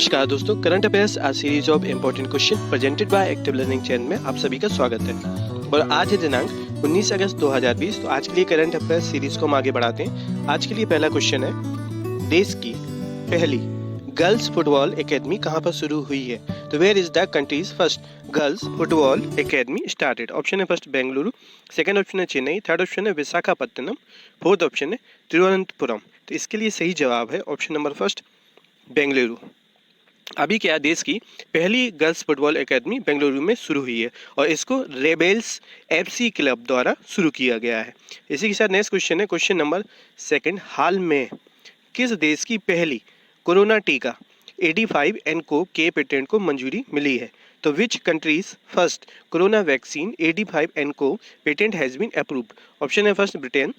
नमस्कार दोस्तों, current affairs a series of important question presented by active learning channel में आप सभी का स्वागत है। और आज है दिनांक 19 अगस्त 2020। तो आज के लिए करंट अफेयर्स सीरीज को हम आगे बढ़ाते हैं। आज के लिए पहला क्वेश्चन है, देश की पहली गर्ल्स फुटबॉल एकेडमी कहाँ पर शुरू हुई है? तो where is the country's first girls football academy started? Option है फर्स्ट बेंगलुरु, सेकंड ऑप्शन है चेन्नई, थर्ड ऑप्शन है विशाखापत्तनम, फोर्थ ऑप्शन है तिरुवनंतपुरम। तो इसके लिए सही जवाब है ऑप्शन नंबर फर्स्ट बेंगलुरु। अभी क्या देश की पहली गर्ल्स फुटबॉल एकेडमी बेंगलुरु में शुरू हुई है और इसको रेबेल्स एफसी क्लब द्वारा शुरू किया गया है। इसी के साथ नेक्स्ट क्वेश्चन है, क्वेश्चन नंबर सेकंड, हाल में किस देश की पहली कोरोना टीका 85 एन को के पेटेंट को मंजूरी मिली है? तो which countries first corona vaccine 85 N को patent has been approved? Option है फर्स्ट ब्रिटेन,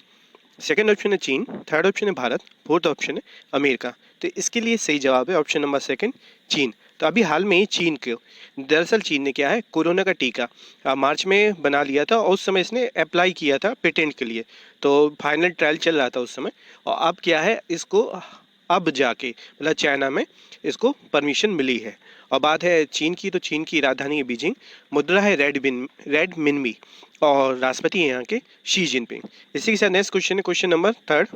सेकंड ऑप्शन है चीन, थर्ड ऑप्शन है भारत, फोर्थ ऑप्शन है अमेरिका। तो इसके लिए सही जवाब है ऑप्शन नंबर सेकंड चीन। तो अभी हाल में ही चीन को, दरअसल चीन ने क्या है, कोरोना का टीका मार्च में बना लिया था और उस समय इसने अप्लाई किया था पेटेंट के लिए। तो फाइनल ट्रायल चल रहा था उस समय, और अब क्या है, इसको अब जाके मतलब चाइना में इसको परमिशन मिली है। और बात है चीन की, तो चीन की राजधानी है बीजिंग, मुद्रा है रेड मिनमी और राष्ट्रपति हैं यहाँ के शी जिनपिंग। इसी के साथ नेक्स्ट क्वेश्चन है, क्वेश्चन नंबर थर्ड,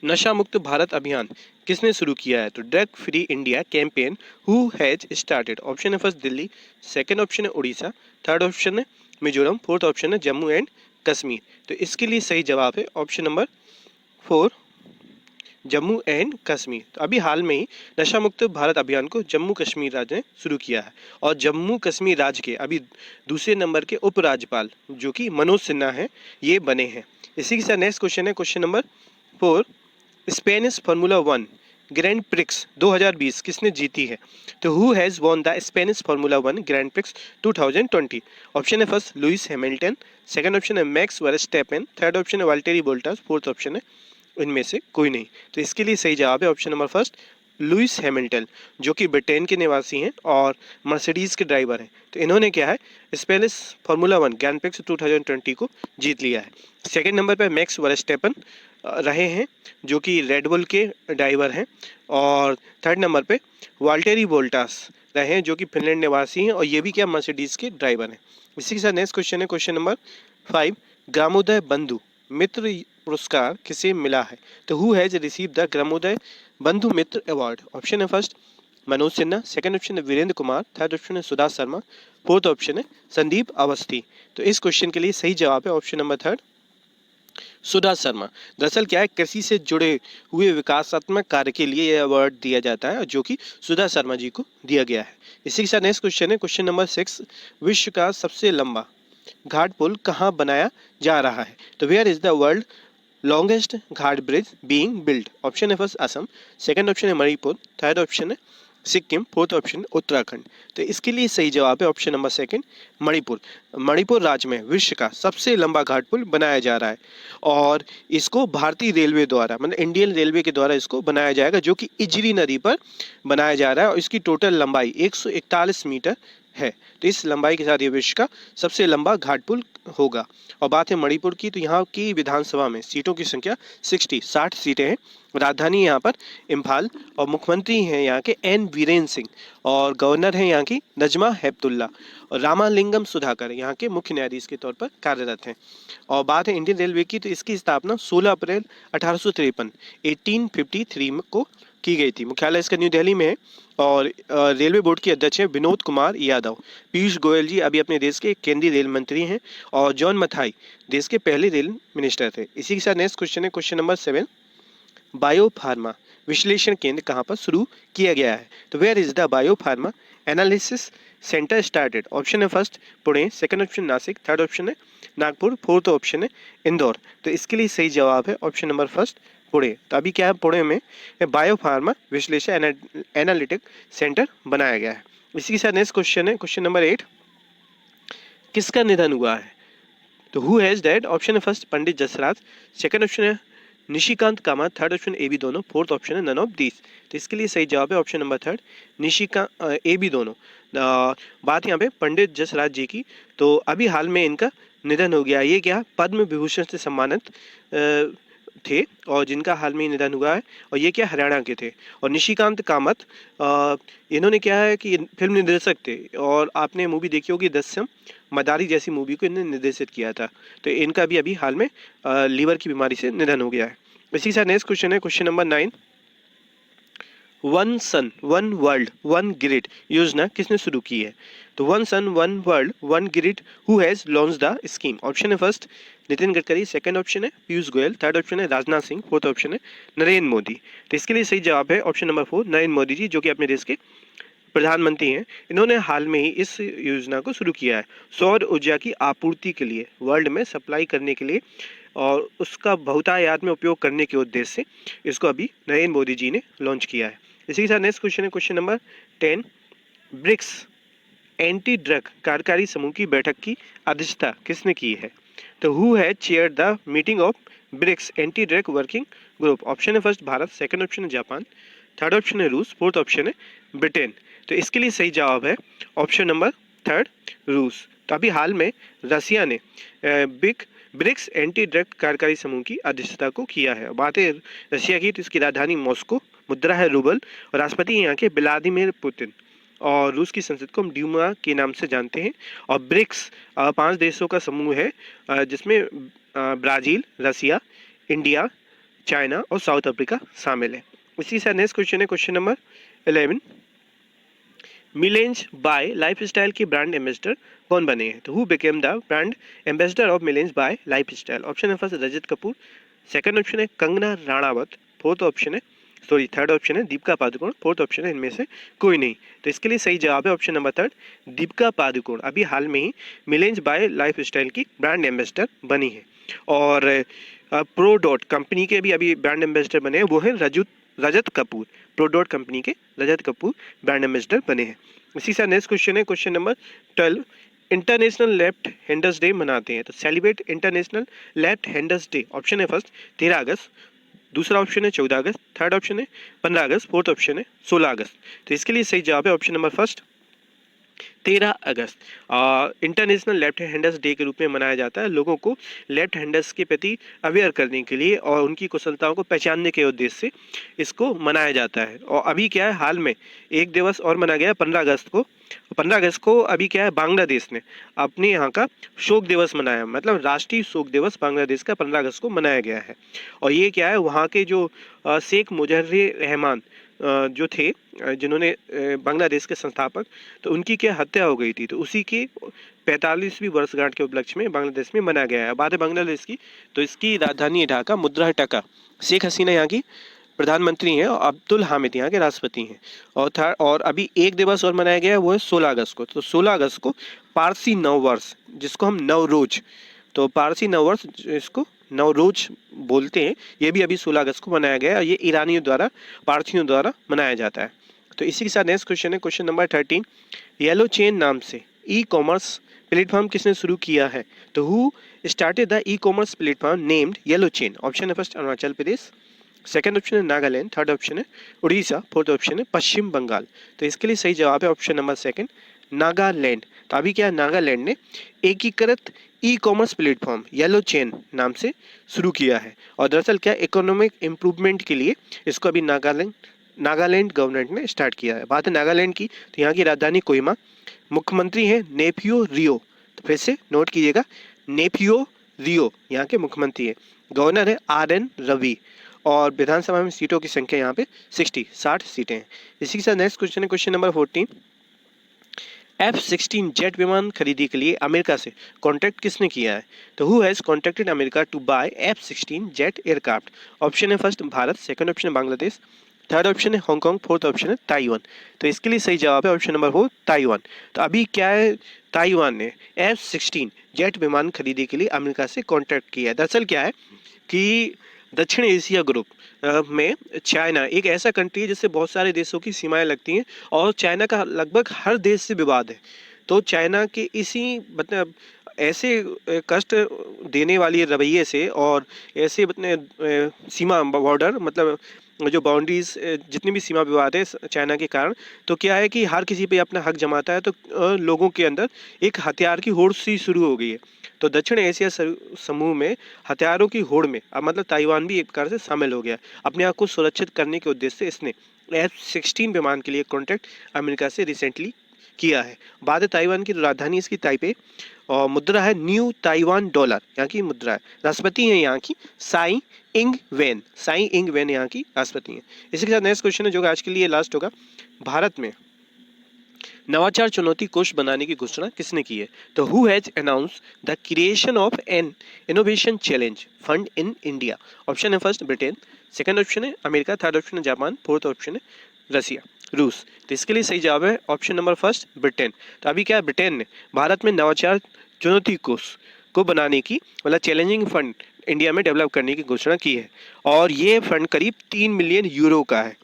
नशा मुक्त भारत अभियान किसने शुरू किया है? तो drug free India campaign who has started? Option है फर्स्ट दिल्ली, सेकंड ऑप्शन है उड़ीसा, थर्ड ऑप्शन है मिजोरम, फोर्थ ऑप्शन है जम्मू एंड कश्मीर। तो इसके लिए सही जवाब है option number four Jammu and Kashmir. तो अभी हाल में ही नशा मुक्त भारत अभियान को जम्मू कश्मीर राज्य ने शुरू किया है और जम्मू कश्मीर राज्य के अभी दूसरे नंबर के उपराज्यपाल जो कि मनोज सिन्हा हैं, ये बने हैं। इसी के साथ नेक्स्ट क्वेश्चन है, question number four, Spanish formula 1 grand prix 2020 किसने जीती है? तो who has won the Spanish formula 1 grand prix 2020? Option है first Lewis Hamilton, second option है मैक्स वर्स्टैपेन, थर्ड ऑप्शन है वाल्टेरी बोल्टास, फोर्थ ऑप्शन है इनमें से कोई नहीं। तो इसके लिए सही जवाब है option number first Lewis Hamilton, जो कि ब्रिटेन के निवासी हैं और मर्सिडीज के ड्राइवर हैं। तो इन्होंने क्या है, स्पेनिश फार्मूला 1 ग्रैंड प्रिक्स 2020 को जीत लिया है। सेकंड नंबर पर मैक्स वर्स्टैपेन रहे हैं जो कि रेडबुल के ड्राइवर हैं, और थर्ड नंबर पे वाल्टेरी बोल्टास रहे हैं जो कि फिनलैंड निवासी हैं और ये भी क्या मर्सिडीज के ड्राइवर हैं। इसी के साथ नेक्स्ट क्वेश्चन है, क्वेश्चन नंबर 5, ग्रामोदय बंधु मित्र पुरस्कार किसे मिला है? तो हु हैज रिसीव द ग्रामोदय बंधु मित्र अवार्ड? ऑप्शन है first Manoj Sinha, second option है वीरेंद्र कुमार, थर्ड ऑप्शन है सुधा शर्मा, फोर्थ ऑप्शन है संदीप अवस्थी। तो इस क्वेश्चन के लिए सही जवाब है ऑप्शन नंबर थर्ड सुधा शर्मा। दरअसल क्या है, कृषि से जुड़े हुए विकासात्मक कार्य के लिए यह अवार्ड दिया जाता है जो कि सुधा शर्मा जी को दिया गया है। इसी के साथ नेक्स्ट क्वेश्चन है, क्वेश्चन नंबर 6, विश्व का सबसे लंबा घाट पुल कहाँ बनाया जा रहा है? तो where is the world longest ghat bridge being built? Option है फर्स्ट असम, सेकंड ऑप्शन है मणिपुर, थर्ड ऑप्शन है सिक्किम, फोर्थ ऑप्शन उत्तराखंड। तो इसके लिए सही जवाब है option number second Manipur. Manipur राज्य में विश्व का सबसे लंबा घाट पुल बनाया जा रहा है और इसको भारतीय रेलवे द्वारा मतलब इंडियन रेलवे के द्वारा इसको बनाया जाएगा, जो कि इजरी नदी पर बनाया जा रहा है और इसकी टोटल लंबाई 141 मीटर है। तो इस लंबाई के साथ ये विश्व का सबसे लंबा घाट पुल होगा। और बात है मणिपुर की, तो यहाँ की विधानसभा में सीटों की संख्या 60 सीटें हैं। राजधानी यहाँ पर इम्फाल और मुख्यमंत्री हैं यहाँ के एन वीरेंद्र सिंह और गवर्नर हैं यहाँ की नजमा हेपतुल्ला और रामालिंगम सुधाकर यहाँ के मुख्य न्यायाधीश के तौर पर कार्यरत हैं। और बात है इंडियन रेलवे की, तो इसकी स्थापना 16 अप्रैल 1853 को की गई थी। मुख्यालय इसका न्यू दिल्ली में है और रेलवे बोर्ड के अध्यक्ष हैं विनोद कुमार यादव। पीयूष गोयल जी अभी अपने देश के केंद्रीय रेल मंत्री हैं और जॉन मथाई देश के पहले रेल मिनिस्टर थे। इसी के साथ नेक्स्ट क्वेश्चन है, क्वेश्चन नंबर 7, बायोफार्मा विश्लेषण केंद्र कहाँ पर शुरू किया गया है? तो where is the biopharma analysis centre started? Option है first Pune, second option Nashik, third option है नागपुर, फोर्थ ऑप्शन है इंदौर। तो इसके लिए सही जवाब है ऑप्शन नंबर फर्स्ट पुणे। तो अभी क्या है, पुणे में बायोफार्मा विश्लेषण एनालिटिक सेंटर बनाया गया है। इसी के साथ नेक्स्ट क्वेश्चन है, क्वेश्चन नंबर 8, किसका निधन हुआ है? तो हु हैज डेड? ऑप्शन है first Pandit Jasraj, second option है Nishikant Kamat, third option A B दोनों, फोर्थ ऑप्शन है नन ऑफ दीस। तो इसके लिए सही जवाब है option number third Nishikant A B दोनों। बात यहाँ पे पंडित जसराज जी की, तो अभी हाल में इनका निधन हो गया। ये क्या पद्म विभूषण से सम्मानित थे और जिनका हाल में ही निधन हुआ है, और ये क्या हरियाणा के थे। और निशिकांत कामत, इन्होंने क्या है कि फिल्म निर्देशक थे, और आपने मूवी देखी होगी दस्यम, मदारी जैसी मूवी को इन्होंने निर्देशित किया था। तो इनका भी अभी हाल में लीवर की बीमारी से निधन हो गया है। इसी के साथ नेक्स्ट क्वेश्चन है question number 9। One sun one world one grid योजना किसने शुरू की है? तो one sun one world one grid who has launch the scheme? Option है first Nitin Gadkari, second option है पीयूष गोयल, थर्ड ऑप्शन है राजनाथ सिंह, फोर्थ ऑप्शन है नरेंद्र मोदी। तो इसके लिए सही जवाब है ऑप्शन नंबर 4, नरेंद्र मोदी जी, जो कि अपने देश के प्रधानमंत्री हैं। इन्होंने हाल में ही इस योजना को शुरू किया है सौर ऊर्जा की आपूर्ति के लिए, वर्ल्ड में सप्लाई करने के लिए, और उसका बहुतायात में उपयोग करने के उद्देश्य से इसको अभी नरेंद्र मोदी जी ने लॉन्च किया है। इसी के साथ नेक्स्ट क्वेश्चन है question number 10। BRICS anti drug कार्यकारी समूह की बैठक की अध्यक्षता किसने की है? तो who has chair the meeting of BRICS anti drug working group? Option है फर्स्ट भारत, सेकंड ऑप्शन है जापान, थर्ड ऑप्शन है रूस, फोर्थ ऑप्शन है ब्रिटेन। तो इसके लिए सही जवाब है ऑप्शन नंबर थर्ड, रूस। तो अभी हाल में रसिया ने ब्रिक्स एंटी ड्रग कार्यकारी समूह की अध्यक्षता को किया है। बात है रसिया की, तो इसकी राजधानी मॉस्को, मुद्रा है रूबल, और राष्ट्रपति यहाँ के व्लादिमीर पुतिन, और रूस की संसद को हम ड्यूमा के नाम से जानते हैं। और ब्रिक्स 5 देशों का समूह है जिसमें ब्राज़ील, रसिया, इंडिया, चाइना और साउथ अफ्रीका शामिल है। इसी के साथ नेक्स्ट क्वेश्चन है question number 11। Melange by lifestyle के ब्रांड एम्बेसडर कौन बने हैं? तो who became the brand ambassador of Melange by lifestyle? Option है first Rajat Kapoor, second option है कंगना राणावत, थर्ड ऑप्शन है दीपिका पादुकोण, फोर्थ ऑप्शन है इनमें से कोई नहीं। तो इसके लिए सही जवाब है option number third, Deepika Padukone अभी हाल में ही मिलेंज बाय लाइफस्टाइल की ब्रांड एम्बेसडर बनी है। और प्रो डॉट कंपनी के भी अभी ब्रांड एम्बेसडर बने हैं, वो है रजत कपूर। प्रो डॉट कंपनी के रजत कपूर ब्रांड एम्बेसडर बने हैं। इसी से नेक्स्ट क्वेश्चन है question number 12। International left handers day मनाते हैं, तो celebrate international left handers day? Option है फर्स्ट 13 अगस्त, दूसरा ऑप्शन है 14 अगस्त, थर्ड ऑप्शन है 15 अगस्त, फोर्थ ऑप्शन है 16 अगस्त। तो इसके लिए सही जवाब है ऑप्शन नंबर फर्स्ट 13 अगस्त। इंटरनेशनल लेफ्ट हैंडर्स डे के रूप में मनाया जाता है, लोगों को लेफ्ट हैंडर्स के प्रति अवेयर करने के लिए और उनकी कुशलताओं को पहचानने के उद्देश्य से इसको मनाया जाता है। और अभी क्या है, हाल में एक दिवस और मनाया गया 15 अगस्त को। 15 अगस्त को अभी क्या है, बांग्लादेश ने अपने यहाँ का शोक दिवस मनाया, मतलब राष्ट्रीय शोक दिवस बांग्लादेश का 15 अगस्त को मनाया गया है। और ये क्या है, वहाँ के जो शेख मुजर्र रहमान जो थे, जिन्होंने बांग्लादेश के संस्थापक, तो उनकी क्या हत्या हो गई थी, तो उसी की 45वीं वर्षगांठ के उपलक्ष्य में बांग्लादेश में मनाया गया है। बात है बांग्लादेश की, तो इसकी राजधानी है ढाका, मुद्रा है टका। शेख हसीना यहाँ की प्रधानमंत्री हैं और अब्दुल हामिद यहाँ के राष्ट्रपति हैं। और अभी एक दिवस और मनाया गया है, वो है 16 अगस्त को। तो 16 अगस्त को पारसी नववर्ष, जिसको हम नवरोज, तो पारसी नववर्ष इसको नवरोज बोलते हैं, ये भी अभी 16 अगस्त को मनाया गया है। ये ईरानियों द्वारा, पारसियों द्वारा मनाया जाता है। तो इसी के साथ नेक्स्ट क्वेश्चन है क्वेश्चन नंबर 13। येलो चेन नाम से ई कॉमर्स प्लेटफॉर्म किसने शुरू किया है? तो who started the e commerce platform named yellow chain? Option है first Arunachal Pradesh, second option है नागालैंड, थर्ड ऑप्शन है उड़ीसा, फोर्थ ऑप्शन है पश्चिम बंगाल। तो इसके लिए सही जवाब है ऑप्शन नंबर सेकंड, नागालैंड। तो अभी क्या है, नागालैंड ने एकीकृत e commerce platform yellow chain नाम से शुरू किया है। और दरअसल क्या इकोनॉमिक इम्प्रूवमेंट के लिए इसको अभी नागालैंड गवर्नमेंट ने स्टार्ट किया है। बात है नागालैंड की, तो यहाँ की राजधानी कोहिमा, मुख्यमंत्री है नेफियो रियो। तो फिर से नोट कीजिएगा, नेफियो रियो यहाँ के मुख्यमंत्री है। गवर्नर है RN रवि, और विधानसभा में सीटों की संख्या यहाँ पे 60 सीटें हैं। इसी के साथ नेक्स्ट क्वेश्चन है क्वेश्चन नंबर 14। F-16 जेट विमान खरीदी के लिए अमेरिका से कॉन्ट्रैक्ट किसने किया है? तो who has contracted America to buy F-16 jet aircraft? Option है फर्स्ट भारत, सेकंड ऑप्शन है बांग्लादेश, थर्ड ऑप्शन है हांगकांग, फोर्थ ऑप्शन है ताइवान। तो इसके लिए सही जवाब है ऑप्शन नंबर 4, ताइवान। तो अभी क्या है, ताइवान ने F-16 जेट विमान खरीदी के लिए अमेरिका से कॉन्ट्रैक्ट किया है। दरअसल क्या है कि दक्षिण एशिया ग्रुप में चाइना एक ऐसा कंट्री है जिससे बहुत सारे देशों की सीमाएं लगती हैं, और चाइना का लगभग हर देश से विवाद है। तो चाइना के इसी मतलब ऐसे कष्ट देने वाली रवैये से, और ऐसे सीमा बॉर्डर मतलब जो बाउंड्रीज, जितनी भी सीमा विवाद है चाइना के कारण, तो क्या है कि हर किसी पे अपना हक जमाता है। तो लोगों के अंदर एक हथियार की होड़ सी शुरू हो गई है। तो दक्षिण एशिया समूह में हथियारों की होड़ में अब मतलब ताइवान भी एक प्रकार से शामिल हो गया। अपने आप को सुरक्षित करने के उद्देश्य से इसने F-16 विमान के लिए कॉन्ट्रैक्ट अमेरिका से रिसेंटली किया है। बाद ताइवान की राजधानी इसकी ताइपे और मुद्रा है न्यू ताइवान डॉलर, यहाँ की मुद्रा है। राष्ट्रपति है यहाँ की साई इंग वेन यहाँ की राष्ट्रपति है। इसी के साथ नेक्स्ट क्वेश्चन है जो आज के लिए लास्ट होगा। भारत में नवाचार चुनौती कोष बनाने की घोषणा किसने की है? तो who has announce the creation of N innovation challenge fund in India? Option है फर्स्ट ब्रिटेन, सेकंड ऑप्शन है अमेरिका, थर्ड ऑप्शन है जापान, फोर्थ ऑप्शन है रसिया, रूस। तो इसके लिए सही जवाब है ऑप्शन नंबर फर्स्ट ब्रिटेन। तो अभी क्या है, ब्रिटेन ने भारत में नवाचार चुनौती कोष को बनाने की मतलब चैलेंजिंग फंड इंडिया में डेवलप करने की घोषणा की है और ये फंड करीब 3 मिलियन यूरो का है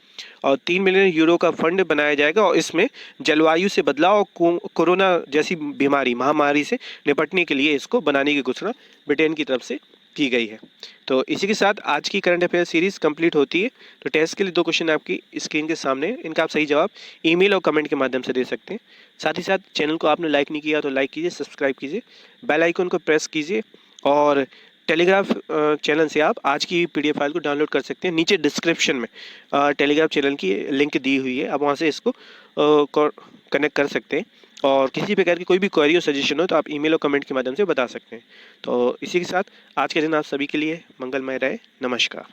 और 3 मिलियन यूरो का फंड बनाया जाएगा और इसमें जलवायु से बदलाव और कोरोना जैसी महामारी से निपटने के लिए इसको बनाने की घोषणा ब्रिटेन की तरफ से की गई है। तो इसी के साथ आज की करंट अफेयर सीरीज कंप्लीट होती है। तो टेस्ट के लिए 2 क्वेश्चन आपकी स्क्रीन के सामने है, इनका आप सही जवाब ईमेल और कमेंट के माध्यम से दे सकते हैं। साथ ही साथ चैनल को आपने लाइक नहीं किया तो लाइक कीजिए, सब्सक्राइब कीजिए, बेल आइकन को प्रेस कीजिए और टेलीग्राफ चैनल से आप आज की PDF फाइल को डाउनलोड कर सकते हैं। नीचे डिस्क्रिप्शन में टेलीग्राफ चैनल की लिंक दी हुई है, आप वहाँ से इसको कनेक्ट कर सकते हैं और किसी प्रकार की कोई भी क्वेरी और सजेशन हो तो आप ईमेल और कमेंट के माध्यम से बता सकते हैं। तो इसी के साथ आज के दिन आप सभी के लिए मंगलमय रहे। नमस्कार।